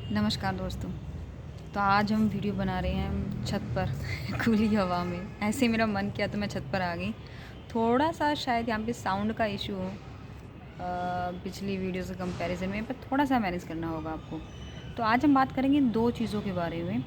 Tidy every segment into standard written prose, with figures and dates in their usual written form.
नमस्कार दोस्तों। तो आज हम वीडियो बना रहे हैं छत पर खुली हवा में। ऐसे मेरा मन किया तो मैं छत पर आ गई। थोड़ा सा शायद यहाँ पे साउंड का इशू हो पिछली वीडियो से कंपैरिजन में, पर थोड़ा सा मैनेज करना होगा आपको। तो आज हम बात करेंगे दो चीज़ों के बारे में,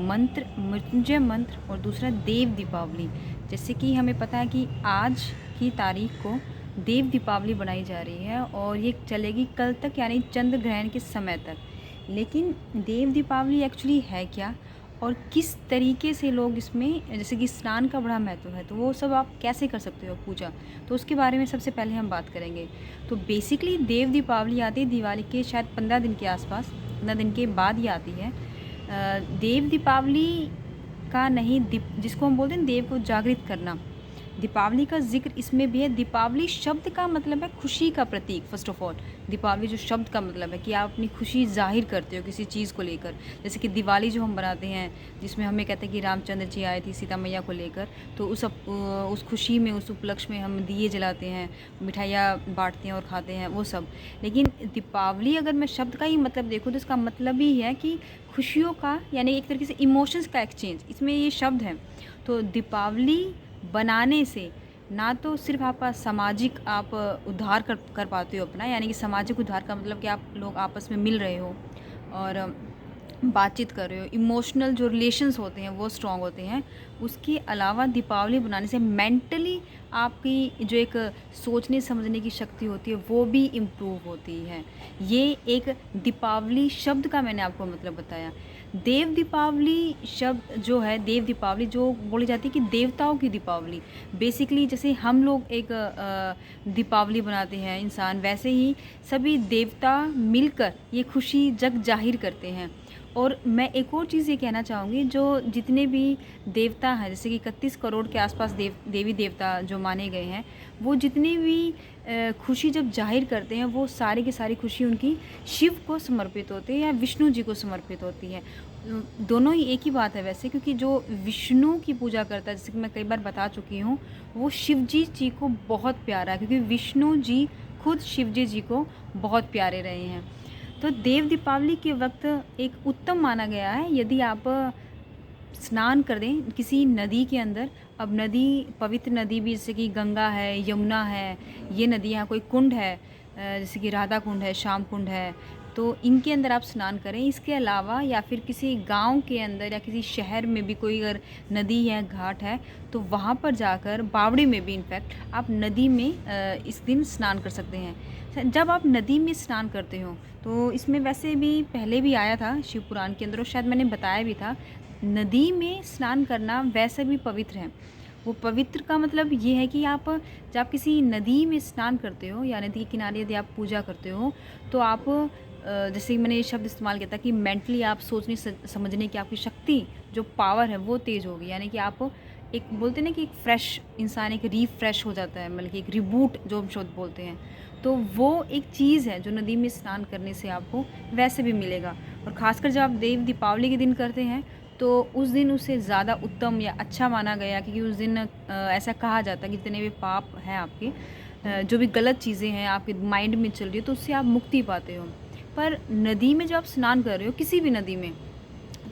मंत्र, मृत्युंजय मंत्र, और दूसरा देव दीपावली। जैसे कि हमें पता है कि आज की तारीख को देव दीपावली बनाई जा रही है और ये चलेगी कल तक, यानी चंद्र ग्रहण के समय तक। लेकिन देव दीपावली एक्चुअली है क्या और किस तरीके से लोग इसमें, जैसे कि स्नान का बड़ा महत्व है, तो वो सब आप कैसे कर सकते हो पूजा, तो उसके बारे में सबसे पहले हम बात करेंगे। तो बेसिकली देव दीपावली आती है दिवाली के शायद 15 दिन के आसपास, 15 दिन के बाद ही आती है। देव दीपावली का नहीं, जिसको हम बोलते हैं देव को जागृत करना, दीपावली का जिक्र इसमें भी है। दीपावली शब्द का मतलब है खुशी का प्रतीक। फर्स्ट ऑफ ऑल दीपावली जो शब्द का मतलब है कि आप अपनी खुशी जाहिर करते हो किसी चीज़ को लेकर। जैसे कि दिवाली जो हम बनाते हैं, जिसमें हमें कहते हैं कि रामचंद्र जी आए थे सीता मैया को लेकर, तो उस खुशी में, उस उपलक्ष्य में हम दिए जलाते हैं, मिठाइयाँ बांटते हैं और खाते हैं, वो सब। लेकिन दीपावली अगर मैं शब्द का ही मतलब देखूँ तो इसका मतलब ही है कि खुशियों का, यानी एक तरीके से इमोशंस का एक्सचेंज, इसमें ये शब्द है। तो दीपावली बनाने से ना तो सिर्फ आपका सामाजिक आप उद्धार कर पाते हो अपना, यानी कि सामाजिक उद्धार का मतलब कि आप लोग आपस में मिल रहे हो और बातचीत कर रहे हो, इमोशनल जो रिलेशंस होते हैं वो स्ट्रॉन्ग होते हैं। उसके अलावा दीपावली बनाने से मेंटली आपकी जो एक सोचने समझने की शक्ति होती है वो भी इम्प्रूव होती है। ये एक दीपावली शब्द का मैंने आपको मतलब बताया। देव दीपावली शब्द जो है, देव दीपावली जो बोली जाती है कि देवताओं की दीपावली। बेसिकली जैसे हम लोग एक दीपावली बनाते हैं इंसान, वैसे ही सभी देवता मिलकर ये खुशी जग जाहिर करते हैं। और मैं एक और चीज़ ये कहना चाहूँगी, जो जितने भी देवता हैं, जैसे कि 31 करोड़ के आसपास देवी देवता जो माने गए हैं, वो जितनी भी खुशी जब जाहिर करते हैं, वो सारी की सारी खुशी उनकी शिव को समर्पित होती है या विष्णु जी को समर्पित होती है। दोनों ही एक ही बात है वैसे, क्योंकि जो विष्णु की पूजा करता है, जैसे कि मैं कई बार बता चुकी हूँ, वो शिव जी को बहुत प्यारा है, क्योंकि विष्णु जी खुद शिव जी को बहुत प्यारे रहे हैं। तो देव दीपावली के वक्त एक उत्तम माना गया है यदि आप स्नान कर दें किसी नदी के अंदर। अब नदी, पवित्र नदी भी, जैसे कि गंगा है, यमुना है, ये नदियाँ, कोई कुंड है जैसे कि राधा कुंड है, श्याम कुंड है, तो इनके अंदर आप स्नान करें। इसके अलावा या फिर किसी गांव के अंदर या किसी शहर में भी कोई अगर नदी है, घाट है, तो वहाँ पर जाकर, बावड़ी में भी इनफैक्ट, आप नदी में इस दिन स्नान कर सकते हैं। जब आप नदी में स्नान करते हो तो इसमें वैसे भी पहले भी आया था शिव पुराण के अंदर, और शायद मैंने बताया भी था, नदी में स्नान करना वैसे भी पवित्र है। वो पवित्र का मतलब ये है कि आप जब किसी नदी में स्नान करते हो या नदी के किनारे यदि आप पूजा करते हो, तो आप जैसे मैंने ये शब्द इस्तेमाल किया था कि मेंटली आप सोचने समझने की आपकी शक्ति, जो पावर है वो तेज़ होगी। यानी कि आप एक बोलते हैं ना कि एक फ्रेश इंसान एक रीफ्रेश हो जाता है, मतलब कि एक रिबूट जो हम शब्द बोलते हैं, तो वो एक चीज़ है जो नदी में स्नान करने से आपको वैसे भी मिलेगा। और ख़ासकर जब आप देव दीपावली के दिन करते हैं तो उस दिन उससे ज़्यादा उत्तम या अच्छा माना गया, क्योंकि उस दिन ऐसा कहा जाता है कि जितने भी पाप हैं आपके, जो भी गलत चीज़ें हैं आपके माइंड में चल रही है, तो उससे आप मुक्ति पाते हो। पर नदी में जब आप स्नान कर रहे हो, किसी भी नदी में,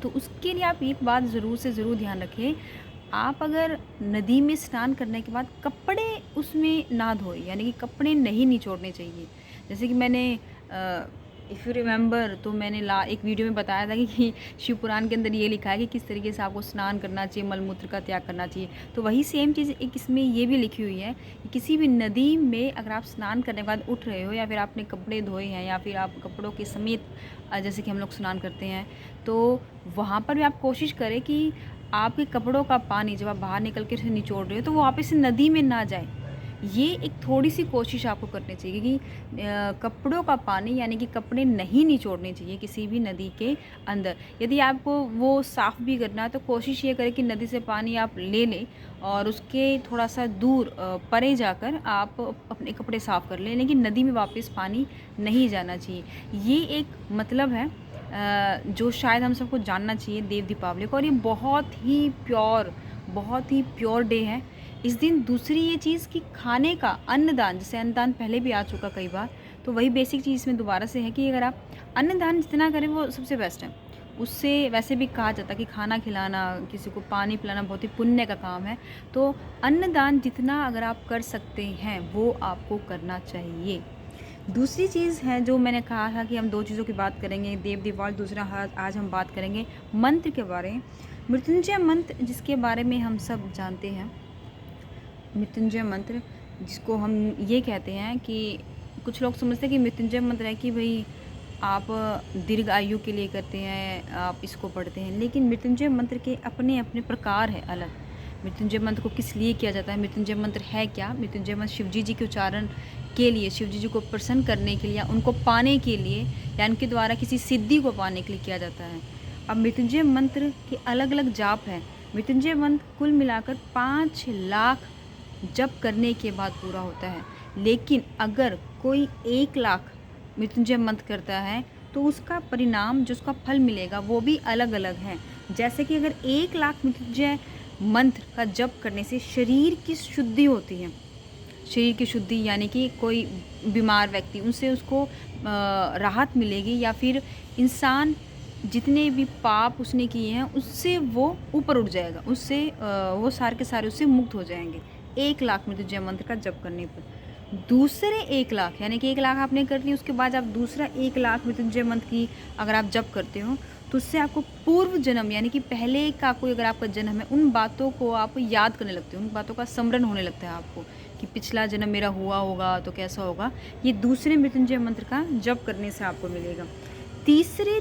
तो उसके लिए आप एक बात ज़रूर से ज़रूर ध्यान रखें। आप अगर नदी में स्नान करने के बाद कपड़े उसमें ना धोएं, यानी कि कपड़े नहीं निचोड़ने चाहिए। जैसे कि मैंने इफ़ यू रिमेंबर, तो मैंने एक वीडियो में बताया था कि शिव पुराण के अंदर ये लिखा है कि किस तरीके से आपको स्नान करना चाहिए, मलमूत्र का त्याग करना चाहिए। तो वही सेम चीज़ एक इसमें ये भी लिखी हुई है कि किसी भी नदी में अगर आप स्नान करने के बाद उठ रहे हो, या फिर आपने कपड़े धोए हैं, या फिर आप कपड़ों के समेत जैसे कि हम लोग स्नान करते हैं, तो वहाँ पर भी आप कोशिश करें कि आपके कपड़ों का पानी जब आप बाहर निकल के उसे निचोड़ रहे हो, तो वो वापस से नदी में ना जाए। ये एक थोड़ी सी कोशिश आपको करनी चाहिए कि कपड़ों का पानी, यानी कि कपड़े नहीं निचोड़ने चाहिए किसी भी नदी के अंदर। यदि आपको वो साफ़ भी करना है तो कोशिश ये करें कि नदी से पानी आप ले लें और उसके थोड़ा सा दूर परे जाकर आप अपने कपड़े साफ़ कर लें, लेकिन नदी में वापस पानी नहीं जाना चाहिए। ये एक मतलब है जो शायद हम सबको जानना चाहिए देव दीपावली को। और ये बहुत ही प्योर डे है। इस दिन दूसरी ये चीज़ कि खाने का अन्नदान, जैसे अन्नदान पहले भी आ चुका कई बार, तो वही बेसिक चीज़ इसमें दोबारा से है कि अगर आप अन्नदान जितना करें वो सबसे बेस्ट है। उससे वैसे भी कहा जाता है कि खाना खिलाना, किसी को पानी पिलाना बहुत ही पुण्य का काम है। तो अन्नदान जितना अगर आप कर सकते हैं वो आपको करना चाहिए। दूसरी चीज़ है जो मैंने कहा था कि हम 2 चीज़ों की बात करेंगे, देव दीपावली, दूसरा आज हम बात करेंगे मंत्र के बारे में। मृत्युंजय मंत्र जिसके बारे में हम सब जानते हैं, मृत्युंजय मंत्र जिसको हम ये कहते हैं कि कुछ लोग समझते हैं कि मृत्युंजय मंत्र है कि भाई आप दीर्घ आयु के लिए करते हैं, आप इसको पढ़ते हैं, लेकिन मृत्युंजय मंत्र के अपने अपने प्रकार है अलग। मृत्युंजय मंत्र को किस लिए किया जाता है, मृत्युंजय मंत्र है क्या? मृत्युंजय मंत्र शिवजी जी के उच्चारण के लिए, शिवजी जी को प्रसन्न करने के लिए, उनको पाने के लिए या उनके द्वारा किसी सिद्धि को पाने के लिए किया जाता है। अब मृत्युंजय मंत्र के अलग अलग जाप हैं। मृत्युंजय मंत्र कुल मिलाकर 5 लाख जप करने के बाद पूरा होता है, लेकिन अगर कोई 1 लाख मृत्युंजय मंत्र करता है तो उसका परिणाम, जो उसका फल मिलेगा वो भी अलग अलग है। जैसे कि अगर 1 लाख मृत्युंजय मंत्र का जप करने से शरीर की शुद्धि होती है, शरीर की शुद्धि यानी कि कोई बीमार व्यक्ति, उनसे उसको राहत मिलेगी, या फिर इंसान जितने भी पाप उसने किए हैं उससे वो ऊपर उठ जाएगा, उससे वो सारे के सारे उससे मुक्त हो जाएंगे 1 लाख मृत्युंजय मंत्र का जप करने पर। दूसरे 1 लाख यानी कि 1 लाख आपने कर ली, उसके बाद आप दूसरा 1 लाख मृत्युंजय मंत्र की अगर आप जप करते हो तो उससे आपको पूर्व जन्म यानी कि पहले का कोई अगर आपका जन्म है, उन बातों को आप याद करने लगते हो, उन बातों का स्मरण होने लगता है आपको कि पिछला जन्म मेरा हुआ होगा तो कैसा होगा। ये दूसरे मृत्युंजय मंत्र का जप करने से आपको मिलेगा। तीसरे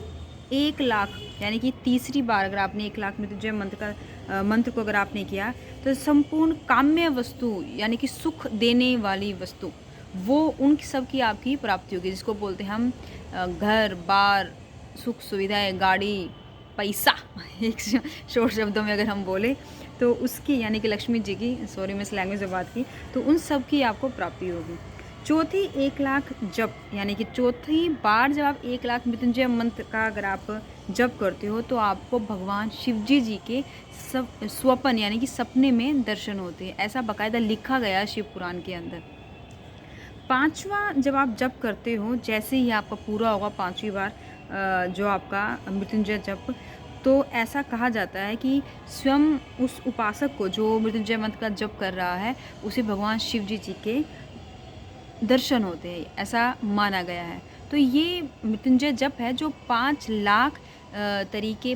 1 लाख यानी कि तीसरी बार अगर आपने 1 लाख मृत्युंजय मंत्र को अगर आपने किया तो संपूर्ण काम्य वस्तु यानी कि सुख देने वाली वस्तु, वो उन सब की आपकी प्राप्ति होगी, जिसको बोलते हैं हम घर बार, सुख सुविधाएं, गाड़ी, पैसा एक शॉर्ट शब्दों में अगर हम बोले तो उसकी यानी कि लक्ष्मी जी की, सॉरी मैं इस लैंग्वेज में बात की, तो उन सब की आपको प्राप्ति होगी। चौथी 1 लाख जप यानी कि चौथी बार जब आप 1 लाख मृत्युंजय मंत्र का अगर आप जप करते हो तो आपको भगवान शिवजी जी के स्वप्न यानी कि सपने में दर्शन होते हैं। ऐसा बाकायदा लिखा गया है शिव पुराण के अंदर। 5वां जब आप जप करते हो, जैसे ही आपका पूरा होगा 5वीं बार जो आपका मृत्युंजय जप, तो ऐसा कहा जाता है कि स्वयं उस उपासक को जो मृत्युंजय मंत्र का जप कर रहा है उसे भगवान शिवजी जी के दर्शन होते हैं, ऐसा माना गया है। तो ये मृत्युंजय जप है जो 5 लाख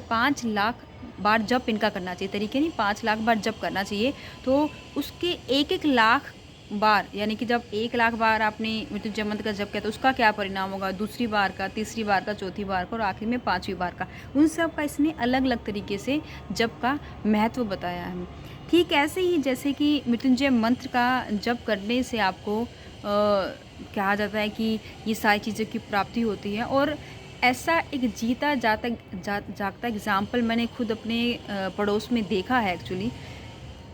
5 लाख बार जप इनका करना चाहिए, तरीके नहीं, 5 लाख बार जप करना चाहिए। तो उसके 1-1 लाख बार यानी कि जब 1 लाख बार आपने मृत्युंजय मंत्र का जप किया तो उसका क्या परिणाम होगा, दूसरी बार का, तीसरी बार का, चौथी बार का और आखिर में 5वीं बार का, उन सब का इसने अलग अलग तरीके से जप का महत्व बताया है। ठीक ऐसे ही जैसे कि मृत्युंजय मंत्र का जप करने से आपको कहा जाता है कि ये सारी चीज़ों की प्राप्ति होती है, और ऐसा एक जीता जागता एग्ज़ाम्पल मैंने खुद अपने पड़ोस में देखा है एक्चुअली,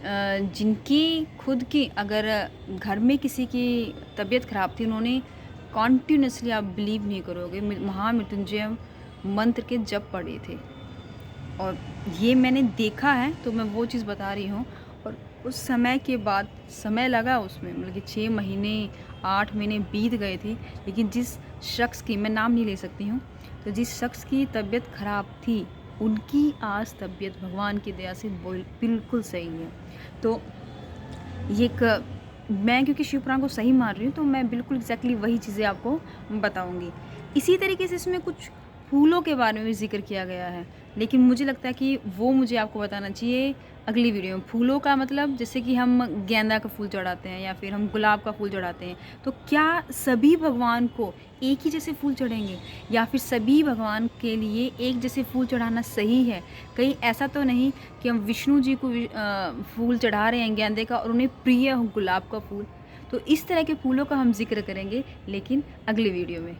जिनकी खुद की अगर घर में किसी की तबीयत ख़राब थी, उन्होंने कॉन्टिन्यूसली, आप बिलीव नहीं करोगे, महामृत्युंजय मंत्र के जप पढ़े थे, और ये मैंने देखा है तो मैं वो चीज़ बता रही हूँ। और उस समय के बाद समय लगा उसमें, मतलब कि 6 महीने 8 महीने बीत गए थे, लेकिन जिस शख्स की, मैं नाम नहीं ले सकती हूँ, तो जिस शख्स की तबीयत ख़राब थी उनकी आज तबीयत भगवान की दया से बिल्कुल सही है। तो ये एक, मैं क्योंकि शिव पुराण को सही मान रही हूँ तो मैं बिल्कुल एग्जैक्टली वही चीज़ें आपको बताऊँगी। इसी तरीके से इसमें कुछ फूलों के बारे में भी जिक्र किया गया है, लेकिन मुझे लगता है कि वो मुझे आपको बताना चाहिए अगली वीडियो में। फूलों का मतलब जैसे कि हम गेंदा का फूल चढ़ाते हैं या फिर हम गुलाब का फूल चढ़ाते हैं, तो क्या सभी भगवान को एक ही जैसे फूल चढ़ेंगे, या फिर सभी भगवान के लिए एक जैसे फूल चढ़ाना सही है? कहीं ऐसा तो नहीं कि हम विष्णु जी को फूल चढ़ा रहे हैं गेंदे का और उन्हें प्रिय हो गुलाब का फूल? तो इस तरह के फूलों का हम जिक्र करेंगे लेकिन अगली वीडियो में।